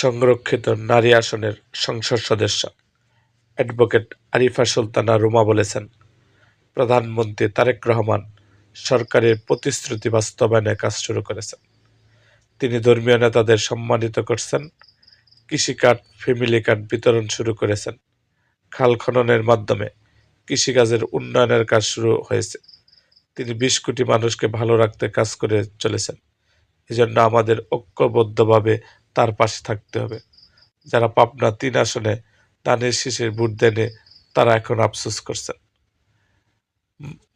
সংরক্ষিত নারী আসনের সংসদ সদস্য অ্যাডভোকেট আরিফা সুলতানা রুমা বলেছেন, প্রধানমন্ত্রী তারেক রহমান সরকারের প্রতিশ্রুতি বাস্তবায়নে কাজ শুরু করেছেন। তিনি ধর্মীয় নেতাদের সম্মানিত করছেন, কৃষি কার্ড, ফ্যামিলি কার্ড বিতরণ শুরু করেছেন, খাল খননের মাধ্যমে কৃষিকাজের উন্নয়নের কাজ শুরু হয়েছে। তিনি 20 কোটি মানুষকে ভালো রাখতে কাজ করে চলেছেন। এজন্য আমাদের ঐক্যবদ্ধভাবে তার পাশে থাকতে হবে। যারা পাবনা 3 আসনে ধানের শীষের ভোট দেয়নি, তারা এখন আফসোস করছেন।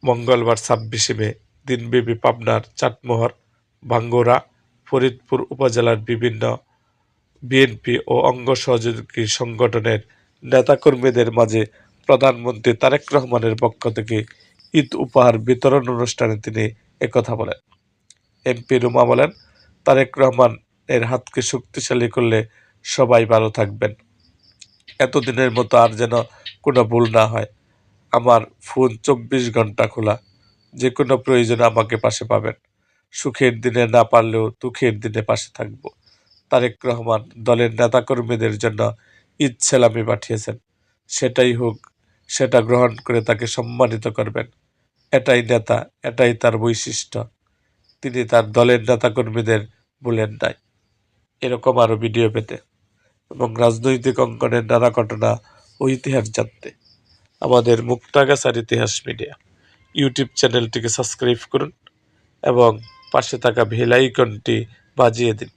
মঙ্গলবার 26 মে দিনব্যাপী পাবনার চাটমোহর, ভাঙ্গুড়া, ফরিদপুর উপজেলার বিভিন্ন বিএনপি ও অঙ্গ সহযোগী সংগঠনের নেতাকর্মীদের মাঝে প্রধানমন্ত্রী তারেক রহমানের পক্ষ থেকে ঈদ উপহার বিতরণ অনুষ্ঠানে তিনি একথা বলেন। এমপি রুমা বলেন, তারেক রহমান এর হাতকে শক্তিশালী করলে সবাই ভালো থাকবেন। এতদিনের মতো আর যেন কোনো ভুল না হয়। আমার ফোন 24 ঘন্টা খোলা, যে কোনো প্রয়োজনে আমাকে পাশে পাবেন। সুখের দিনে না পারলেও দুঃখের দিনে পাশে থাকব। তারেক রহমান দলের নেতাকর্মীদের জন্য ঈদ সালামি পাঠিয়েছেন, সেটাই হোক, সেটা গ্রহণ করে তাকে সম্মানিত করবেন। এটাই নেতা, এটাই তার বৈশিষ্ট্য। তিনি তার দলের নেতাকর্মীদের ভুলেন নাই। এরকম আরও ভিডিও পেতে এবং রাজনৈতিক অঙ্গনের নানা ঘটনা ও ইতিহাস জানতে আমাদের মুক্তাগাছার ইতিহাস মিডিয়া ইউটিউব চ্যানেলটিকে সাবস্ক্রাইব করুন এবং পাশে থাকা বেল আইকনটি বাজিয়ে দিন।